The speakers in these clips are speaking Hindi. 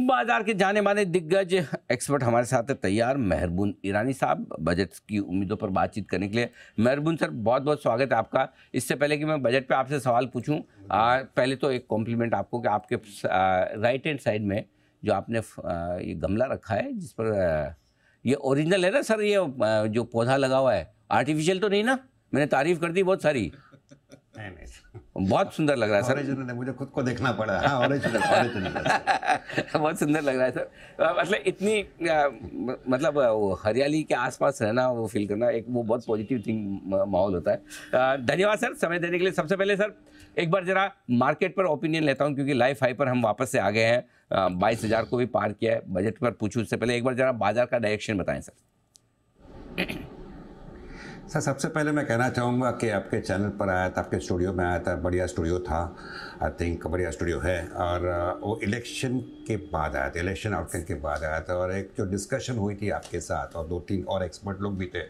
बाजार के जाने माने दिग्गज एक्सपर्ट हमारे साथ है तैयार, मेहरबून ईरानी साहब बजट की उम्मीदों पर बातचीत करने के लिए। मेहरबून सर, बहुत बहुत स्वागत है आपका। इससे पहले कि मैं बजट पे आपसे सवाल पूछूं, पहले तो एक कॉम्प्लीमेंट आपको कि आपके राइट हैंड साइड में जो आपने ये गमला रखा है जिस पर ये ओरिजिनल है ना सर, ये जो पौधा लगा हुआ है आर्टिफिशियल तो नहीं ना? मैंने तारीफ कर दी बहुत सारी। नहीं, बहुत सुंदर लग रहा है सर। ओरिजिनल है, मुझे खुद को देखना पड़ा। हाँ, ओरिजिनल बहुत सुंदर लग रहा है सर। मतलब इतनी मतलब वो हरियाली के आसपास रहना, वो फील करना, एक वो बहुत पॉजिटिव थिंग माहौल होता है। धन्यवाद सर समय देने के लिए। सबसे पहले सर एक बार जरा मार्केट पर ओपिनियन लेता हूँ, क्योंकि लाइफ हाई पर हम वापस से आ गए हैं। 22,000 को भी पार किया है। बजट पर पूछूँ उससे पहले एक बार जरा बाजार का डायरेक्शन बताएं सर। सर, सबसे पहले मैं कहना चाहूँगा कि आपके चैनल पर आया था, आपके स्टूडियो में आया था, बढ़िया स्टूडियो था। आई थिंक बढ़िया स्टूडियो है। और वो इलेक्शन के बाद आया था, इलेक्शन आउटकम के बाद आया था, और एक जो डिस्कशन हुई थी आपके साथ और 2-3 और एक्सपर्ट लोग भी थे।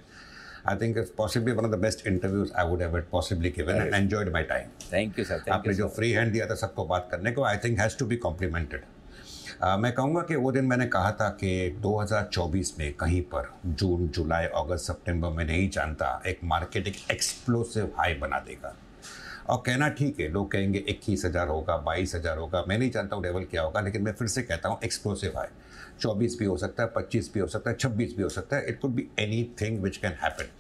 I think it's possibly one of the best interviews I would have possibly given and enjoyed my time. Thank you sir. आपने जो फ्री हैंड दिया था सबको बात करने को, I think has to be complimented. मैं कहूँगा कि वो दिन मैंने कहा था कि 2024 में कहीं पर जून, जुलाई, अगस्त, सितंबर में नहीं जानता, एक मार्केट एक एक्सप्लोसिव हाई बना देगा। और कहना ठीक है, लोग कहेंगे 21,000 होगा, 22,000 होगा, मैं नहीं जानता हूँ लेवल क्या होगा, लेकिन मैं फिर से कहता हूँ एक्सप्लोसिव हाई 24 भी हो सकता है, 25 भी हो सकता है, 26 भी हो सकता है। It could be any thing which can happen.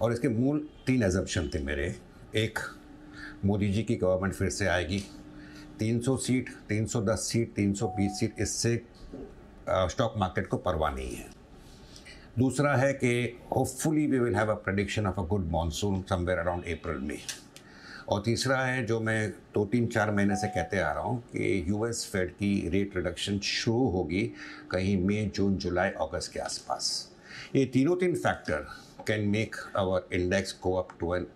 और इसके मूल 3 एजम्पशन थे मेरे। एक, मोदी जी की गवर्नमेंट फिर से आएगी, 300 सीट, 310 सीट, 320 सीट, इससे स्टॉक मार्केट को परवाह नहीं है। दूसरा है कि hopefully we will have a prediction of a good monsoon somewhere around April में। और तीसरा है जो मैं 2-3-4 महीने से कहते आ रहा हूँ कि यूएस फेड की रेट रिडक्शन शुरू होगी कहीं मई, जून, जुलाई, अगस्त के आसपास। ये तीनों factor can make our index go up to an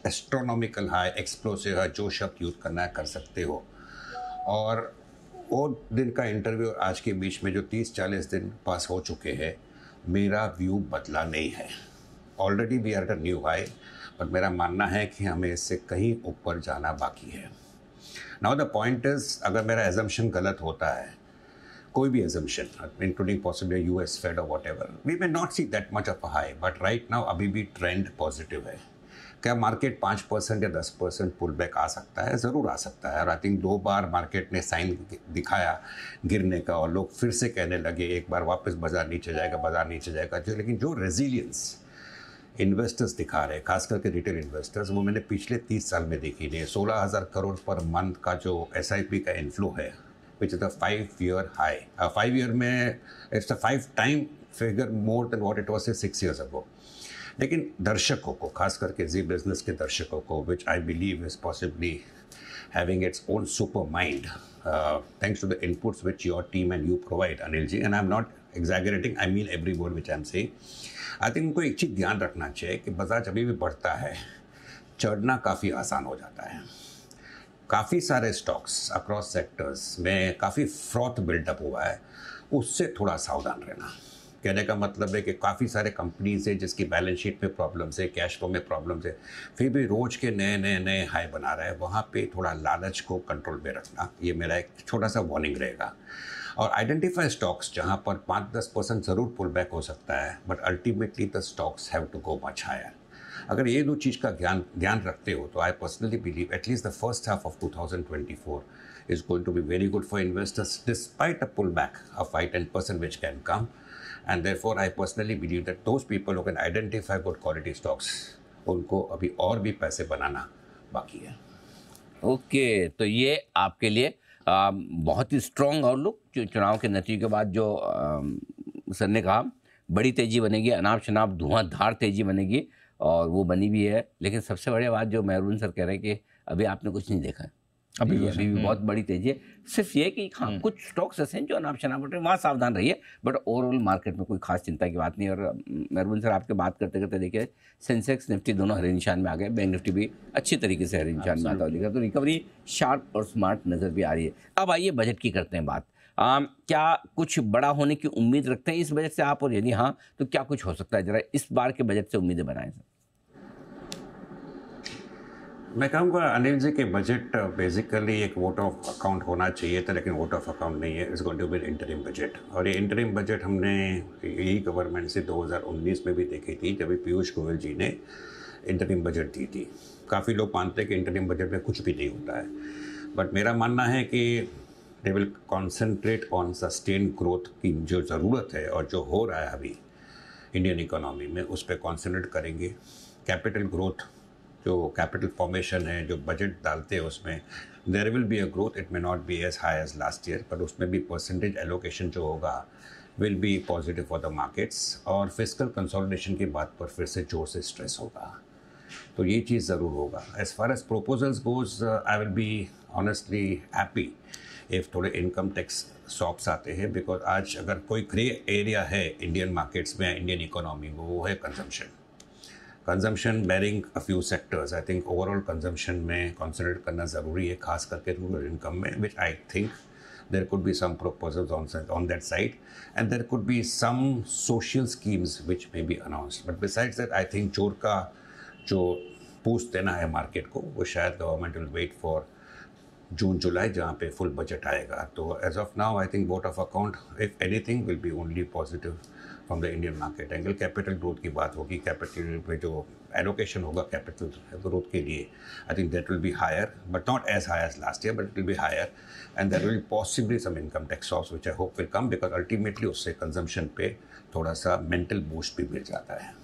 astronomical high, explosive high, जो शब्द यूज करना है कर सकते हो। और वो दिन का इंटरव्यू आज के बीच में जो 30-40 दिन पास हो चुके हैं, मेरा व्यू बदला नहीं है। Already we are at a new high, पर मेरा मानना है कि हमें इससे कहीं ऊपर जाना बाकी है। नाउ द पॉइंट इज, अगर मेरा एजम्पशन गलत होता है, कोई भी assumption including possibly US Fed और whatever, we may not see that much of a high, but right now अभी भी ट्रेंड पॉजिटिव है। क्या मार्केट 5% या 10% पुल बैक आ सकता है? ज़रूर आ सकता है। और आई थिंक 2 बार मार्केट ने साइन दिखाया गिरने का, और लोग फिर से कहने लगे एक बार वापस बाजार नीचे जाएगा, बाजार नीचे जाएगा। लेकिन जो रेजिलियंस इन्वेस्टर्स दिखा रहे हैं, खास करके रिटेल इन्वेस्टर्स, वो मैंने पिछले 30 साल में देखी नहीं। 16,000 करोड़ पर मंथ का जो SIP का इन्फ्लो है, which is a 5-year high. 5 year में it's a 5 time figure more than what it was 6 years ago। लेकिन दर्शकों को, खास करके जी बिजनेस के दर्शकों को, which I believe is possibly having its own super mind, thanks to the inputs which your team and you provide, Anil ji, and I'm not exaggerating, I mean every word which I'm saying. I think उनको एक चीज़ ध्यान रखना चाहिए कि बाजार जब भी बढ़ता है, चढ़ना काफ़ी आसान हो जाता है। काफ़ी सारे स्टॉक्स अक्रॉस सेक्टर्स में काफ़ी फ्रॉथ बिल्डअप हुआ है, उससे थोड़ा सावधान रहना। कहने का मतलब है कि काफ़ी सारे कंपनीज है जिसकी बैलेंस शीट में प्रॉब्लम्स है, कैश फ्लो में प्रॉब्लम्स है, फिर भी रोज़ के नए हाई बना रहा है। वहाँ पे थोड़ा लालच को कंट्रोल में रखना, ये मेरा एक छोटा सा वार्निंग रहेगा। और आइडेंटिफाई स्टॉक्स जहाँ पर 5-10% ज़रूर पुल बैक हो सकता है, but ultimately the stocks have to go much higher. अगर ये 2 चीज़ का ध्यान रखते हो तो I personally believe at least the first half of 2024 is going to be very good for investors despite a pullback of 5-10% which can come. And therefore I personally believe that those people who can identify good quality stocks, उनको अभी और भी पैसे बनाना बाकी है। ओके, तो ये आपके लिए बहुत ही स्ट्रॉन्ग आउटलुक चुनाव के नतीजे के बाद जो सर ने कहा, बड़ी तेज़ी बनेगी, अनाप शनाप धुआंधार तेज़ी बनेगी, और वो बनी भी है। लेकिन सबसे बड़ी बात जो मेहरून सर कह रहे हैं कि अभी आपने कुछ नहीं देखा है, अभी भी बहुत बड़ी तेजी है। सिर्फ ये कि हाँ कुछ स्टॉक्स ऐसे हैं जो अनाप शनाप उठ रहे हैं, वहाँ सावधान रहिए, बट ओवरऑल मार्केट में कोई खास चिंता की बात नहीं। और मेहरून सर आपके बात करते करते देखिए, सेंसेक्स निफ्टी दोनों हरे निशान में आ गए, बैंक निफ्टी भी अच्छी तरीके से हरे निशान में आता हुआ दिखा, तो रिकवरी शार्प और स्मार्ट नज़र भी आ रही है। अब आइए बजट की करते हैं बात। क्या कुछ बड़ा होने की उम्मीद रखते हैं इस बजट से आप, और यदि हाँ तो क्या कुछ हो सकता है? जरा इस बार के बजट से उम्मीदें बनाएं सर। मैं कहूँगा अनिल जी के बजट बेसिकली एक वोट ऑफ अकाउंट होना चाहिए था, लेकिन वोट ऑफ अकाउंट नहीं है। It's going to be interim budget, और ये इंटरिम बजट हमने यही गवर्नमेंट से 2019 में भी देखी थी, जब पीयूष गोयल जी ने इंटरिम बजट दी थी। काफ़ी लोग मानते हैं कि इंटरिम बजट में कुछ भी नहीं होता है, बट मेरा मानना है कि they will concentrate on sustain growth की जो ज़रूरत है और जो हो रहा है अभी इंडियन इकोनॉमी में, उस पर कॉन्सेंट्रेट करेंगे। कैपिटल ग्रोथ, जो कैपिटल फॉर्मेशन है, जो बजट डालते हैं उसमें there will be a growth. It may not be as high as last year, पर उसमें भी परसेंटेज एलोकेशन जो होगा will be positive for the markets. और फिजिकल कंसोलिडेशन की बात पर फिर से जोर से स्ट्रेस होगा, तो ये चीज़ ज़रूर होगा। As far as proposals goes, I will be honestly happy if थोड़े इनकम टैक्स शॉप्स आते हैं, बिकॉज आज अगर कोई ग्रे एरिया है इंडियन मार्केट्स में, इंडियन इकोनॉमी में, वो है consumption barring a few sectors. I think overall consumption में कॉन्सेंट्रेट करना ज़रूरी है, खास करके रूरल इनकम में, which I think there could be some proposals on that side, and there could be some social schemes which may be announced. But besides that, I think जोर का जो बूस्ट देना है मार्केट को, वो शायद government will wait for June July, जहाँ पे फुल बजट आएगा। तो as of now I think vote of account if anything will be only positive from the Indian market angle. Capital growth की बात होगी, कैपिटल पे जो एलोकेशन होगा कैपिटल ग्रोथ के लिए, I think that will be higher, but not as high as last year, but it will be higher. And there will possibly some income tax of which I hope will come, because ultimately उससे कंजम्पशन पे थोड़ा सा मेंटल बूस्ट भी मिल जाता है।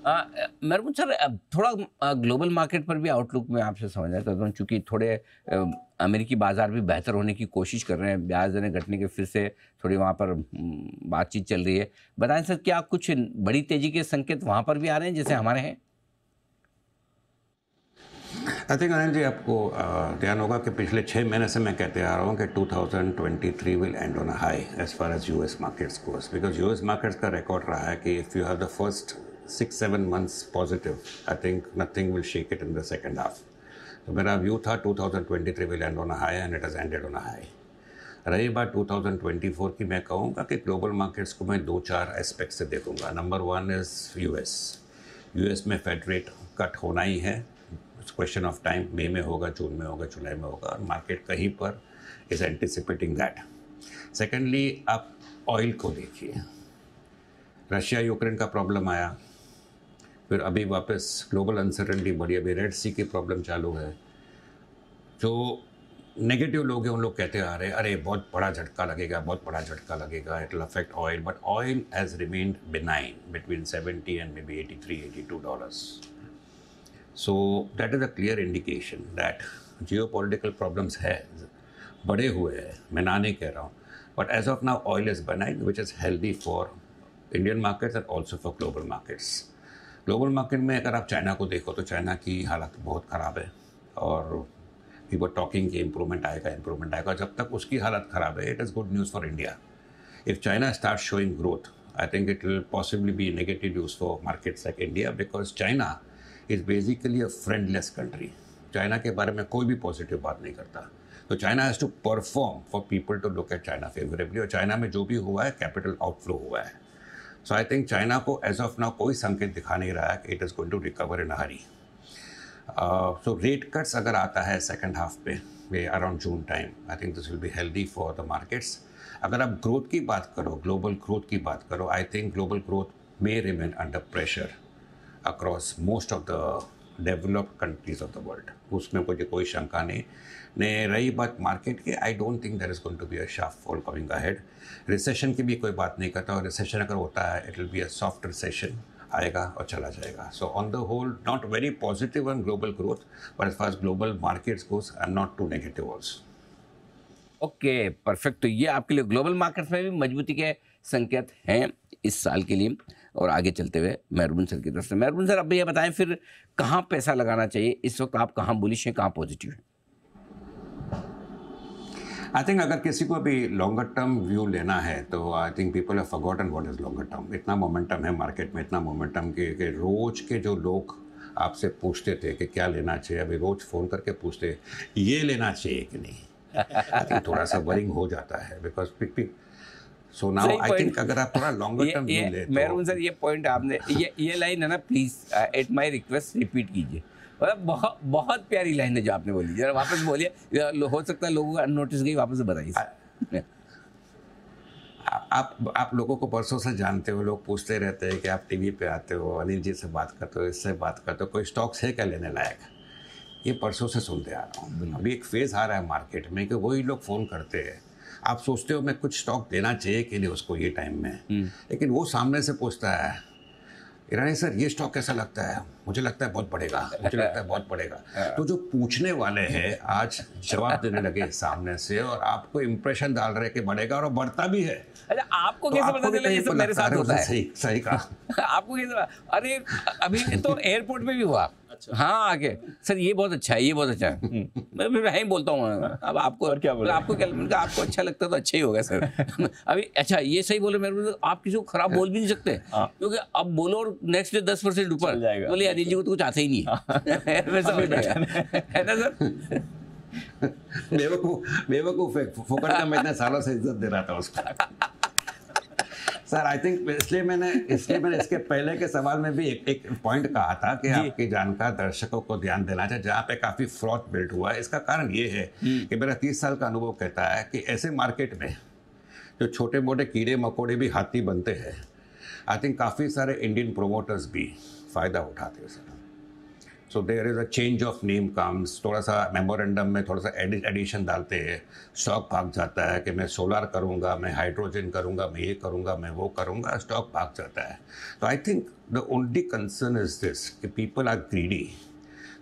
मेहरबान सर, अब थोड़ा ग्लोबल मार्केट पर भी आउटलुक में आपसे समझना चाहता हूँ, चूँकि थोड़े अमेरिकी बाजार भी बेहतर होने की कोशिश कर रहे हैं, ब्याज दरें घटने के फिर से थोड़ी वहाँ पर बातचीत चल रही है। बताएं सर, क्या कुछ बड़ी तेज़ी के संकेत वहाँ पर भी आ रहे हैं जैसे हमारे हैं? आई थिंक अनिल जी, आपको ध्यान होगा कि पिछले 6 महीने से मैं कहते आ रहा हूँ कि 2023 will end on a high as far as US markets goes, because US markets का रिकॉर्ड रहा है कि if you have the first 6-7 months positive, I think nothing will shake it in the second half. तो मेरा व्यू था 2023 will end on a high and it has ended on a high. रही बात 2024 की, मैं कहूँगा कि ग्लोबल मार्केट्स को मैं 2-4 एस्पेक्ट से देखूँगा। नंबर 1 इज़ यूएस में फेड रेट कट होना ही है, इट्स क्वेश्चन ऑफ टाइम। मई में होगा, जून में होगा, जुलाई में होगा, और मार्केट कहीं पर इज़ एंटिसिपेटिंग दैट। सेकेंडली, आप ऑयल को देखिए, रशिया यूक्रेन का प्रॉब्लम आया, फिर अभी वापस ग्लोबल अनसर्टेनिटी बढ़ी, अभी रेड सी की प्रॉब्लम चालू है। जो नेगेटिव लोग हैं उन लोग कहते आ रहे हैं अरे बहुत बड़ा झटका लगेगा, बहुत बड़ा झटका लगेगा, it will affect oil, but oil has remained benign between 70 and maybe $83-82. So that is a clear indication that geopolitical problems है, बड़े हुए हैं, मैं ना नहीं कह रहा हूँ, but as of now oil is benign which is healthy for Indian markets and also for global markets. Global market में अगर आप चाइना को देखो तो चाइना की हालत बहुत ख़राब है, और वी वर टॉकिंग कि इम्प्रूवमेंट आएगा। जब तक उसकी हालत ख़राब है, it is good news for India. If China start showing growth, I think it will possibly be negative news for markets like India, because China is basically a friendless country. China के बारे में कोई भी पॉजिटिव बात नहीं करता, तो China has to perform for people to look at China favorably, और चाइना में जो भी हुआ है कैपिटल आउटफ्लो हुआ है। सो आई थिंक चाइना को एज ऑफ नाउ कोई संकेत दिखा नहीं रहा है कि it is going to recover in a hurry. So rate cuts अगर आता है सेकंड हाफ पे around June time, I think this will be healthy for the markets. अगर आप ग्रोथ की बात करो, ग्लोबल ग्रोथ की बात करो, I think global growth may remain under pressure across most of the developed countries of the world, उसमें मुझे कोई शंका नहीं। रही बात मार्केट की, I don't think there is going to be a sharp fall coming ahead. Recession की भी कोई बात नहीं करता, और रिसेशन अगर होता है it will be a soft recession, आएगा और चला जाएगा। So on the whole not very positive on global growth, but as far as global markets goes I am not too negative also. Okay, perfect. तो ये आपके लिए ग्लोबल मार्केट्स में भी मजबूती के संकेत हैं इस साल के लिए। और आगे चलते हुए मेहरबान सर की तरफ से, मेहरबान सर अब ये बताएं फिर कहाँ पैसा लगाना चाहिए इस वक्त, आप कहाँ बुलिश हैं, कहाँ पॉजिटिव हैं? आई थिंक अगर किसी को भी लॉन्गर टर्म व्यू लेना है तो I think people have forgotten what is longer term. इतना मोमेंटम है मार्केट में, इतना मोमेंटम कि रोज के जो लोग आपसे पूछते थे कि क्या लेना चाहिए, अभी रोज फ़ोन करके पूछते ये लेना चाहिए कि नहीं। आई थिंक थोड़ा सा वरिंग हो जाता है, because so now I think अगर आप थोड़ा लॉन्गर टर्म व्यू ले तो मेहरबान सर, ये पॉइंट आपने ये लाइन है ना, please at my request repeat कीजिए। बहुत बहुत प्यारी लाइन है जो आपने बोली, जरा वापस बोलिए, हो सकता है लोगों का अननोटिस गई, वापस से बताइए। आप लोगों को परसों से जानते हो, लोग पूछते रहते हैं कि आप टीवी पे आते हो, अनिल जी से बात करते हो, इससे बात करते हो, कोई स्टॉक्स है क्या लेने लायक? ये परसों से सुनते आ रहा हूँ। अभी एक फेज़ आ रहा है मार्केट में कि वही लोग फ़ोन करते हैं, आप सोचते हो मैं कुछ स्टॉक देना चाहिए कि नहीं उसको ये टाइम में, लेकिन वो सामने से पूछता है, ईरानी सर ये स्टॉक कैसा लगता है, मुझे लगता है बहुत बढ़ेगा, मुझे लगता है बहुत बढ़ेगा। तो जो पूछने वाले हैं आज जवाब देने लगे सामने से, और आपको इंप्रेशन डाल रहे कि बढ़ेगा, और वो बढ़ता भी है। अच्छा, आपको तो कैसे आपको पता भी चला ये कहीं सब पर मेरे लगता साथ है, होता है? सही सही कहा। आपको कैसे पता? अरे अभी तो एयरपोर्ट पे भी हुआ। हाँ, आके सर ये बहुत अच्छा है, ये बहुत अच्छा है। मैं फिर ही बोलता हूँ, अब आपको और क्या बोला? आपको क्या, मैंने कहा आपको अच्छा लगता है तो अच्छा ही होगा सर। अभी अच्छा ये सही बोले मेरे को, आप किसी को खराब बोल भी नहीं सकते, क्योंकि अब बोलो और नेक्स्ट डे 10% ऊपर बोले अनिल जी को तो कुछ आता ही नहीं है। वैसा है ना सर? बेवकूफ है, फोकट का मैं इतने सालों से इज्जत दे रहा था उसको। सर आई थिंक इसलिए मैंने इसके पहले के सवाल में भी एक पॉइंट कहा था कि आपके जानकार दर्शकों को ध्यान देना चाहिए जहाँ पे काफ़ी फ्रॉड बिल्ड हुआ है। इसका कारण ये है कि मेरा 30 साल का अनुभव कहता है कि ऐसे मार्केट में जो छोटे मोटे कीड़े मकोड़े भी हाथी बनते हैं, आई थिंक काफ़ी सारे इंडियन प्रोमोटर्स भी फ़ायदा उठाते हैं sir. So there is a change of name comes, थोड़ा सा मेमोरेंडम में थोड़ा सा एडिशन डालते हैं, स्टॉक भाग जाता है कि मैं सोलार करूंगा, मैं हाइड्रोजन करूंगा, मैं ये करूंगा, मैं वो करूंगा, स्टॉक भाग जाता है। तो I think the only concern is this कि पीपल आर ग्रीडी।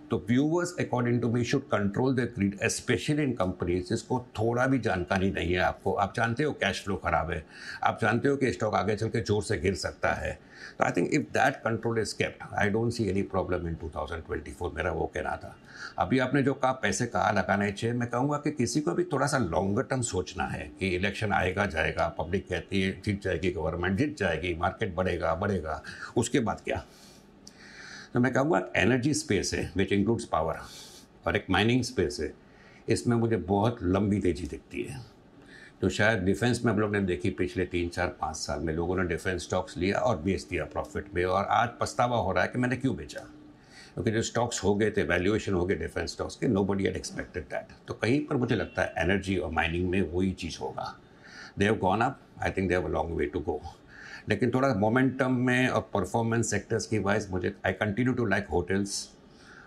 तो viewers according to me should control the greed, specially in companies जिसको थोड़ा भी जानकारी नहीं है। आपको, आप जानते हो कैश फ्लो खराब है, आप जानते हो कि स्टॉक आगे चल के जोर से गिर सकता है। तो I think if that control is kept, I don't see any problem in 2024। मेरा वो कहना था। अभी आपने जो कहा पैसे कहाँ लगाने चाहिए, मैं कहूँगा कि किसी को भी थोड़ा सा लॉन्गर टर्म सोचना है कि इलेक्शन आएगा जाएगा, पब्लिक कहती है जीत जाएगी, गवर्नमेंट जीत जाएगी, मार्केट बढ़ेगा बढ़ेगा, उसके बाद क्या। तो मैं कहूँगा एनर्जी स्पेस है विच इंक्लूड्स पावर, और एक माइनिंग स्पेस है, इसमें मुझे बहुत लंबी तेज़ी दिखती है। तो शायद डिफेंस में हम लोग ने देखी पिछले 3-4-5 साल में, लोगों ने डिफेंस स्टॉक्स लिया और बेच दिया प्रॉफिट में, और आज पछतावा हो रहा है कि मैंने क्यों बेचा, क्योंकि जो स्टॉक्स हो गए थे, वैल्यूएशन हो गए डिफेंस स्टॉक्स के, नोबडी हैड एक्सपेक्टेड दैट। तो कहीं पर मुझे लगता है एनर्जी और माइनिंग में वही चीज़ होगा। They have gone up, I think they have a long way to go. लेकिन थोड़ा मोमेंटम में और परफॉर्मेंस सेक्टर्स की वाइज मुझे, I continue to like hotels,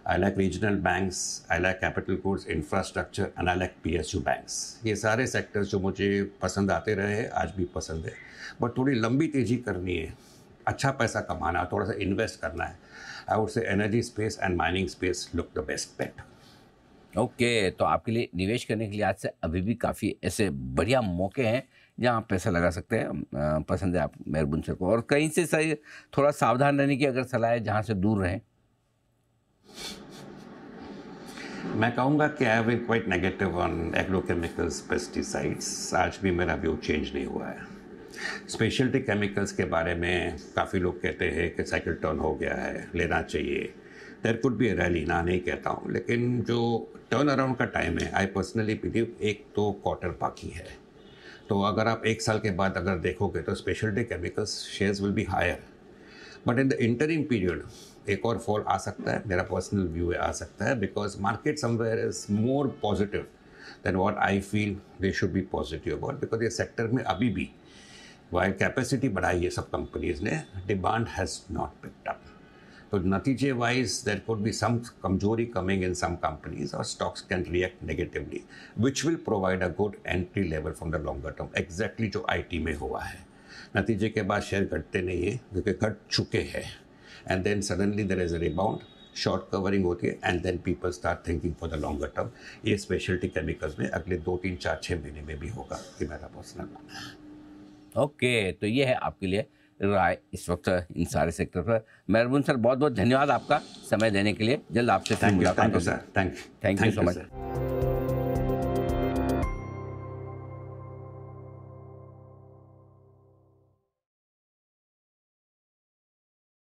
I like regional banks, I like capital goods, infrastructure, and I like PSU banks. ये सारे सेक्टर्स जो मुझे पसंद आते रहे हैं, आज भी पसंद है। बट थोड़ी लंबी तेज़ी करनी है, अच्छा पैसा कमाना, थोड़ा सा इन्वेस्ट करना है, I would say energy space and mining space look the best bet. Okay, तो आपके लिए निवेश करने के लिए आज से अभी भी काफ़ी ऐसे बढ़िया मौके हैं जहाँ आप पैसा लगा सकते हैं। पसंद है आप मेहरबून सर को, और कहीं से सही थोड़ा सावधान रहने की अगर सलाह है, जहाँ से दूर रहें। मैं कहूँगा कि I have been quite negative on agrochemicals, pesticides. आज भी मेरा व्यू चेंज नहीं हुआ है। स्पेशलिटी केमिकल्स के बारे में काफ़ी लोग कहते हैं कि साइकिल टर्न हो गया है, लेना चाहिए। There could be a rally, ना नहीं कहता हूँ, लेकिन जो टर्न अराउंड का टाइम है, आई पर्सनली बिलीव 1-2 क्वार्टर बाकी है। तो अगर आप 1 साल के बाद अगर देखोगे तो speciality chemicals shares will be higher, but in the interim period एक और फॉल आ सकता है, मेरा पर्सनल व्यू है, आ सकता है, because market somewhere is more positive than what I feel they should be positive about, because ये सेक्टर में अभी भी वाइल कैपेसिटी बढ़ाई है सब कंपनीज ने, demand has not picked up. तो नतीजे wise there could be some कमजोरी कमिंग इन सम कंपनीज, और stocks can react negatively, which will provide a good entry level from the longer term, exactly जो IT में हुआ है। नतीजे के बाद शेयर घटते नहीं है, क्योंकि घट चुके हैं, and then suddenly there is a rebound, short covering होती है, and then people start thinking for the longer term. ये स्पेशलिटी केमिकल्स में अगले 2-3-4-6 महीने में भी होगा, कि मेरा पर्सनल मानना है। ओके, तो ये है आपके लिए राय इस वक्त इन सारे सेक्टर पर। मेहरबून सर, बहुत बहुत धन्यवाद आपका समय देने के लिए। जल्द आपसे फिर थैंक यू मुलाकात होगी। Sir, thank thank you so much. Sir.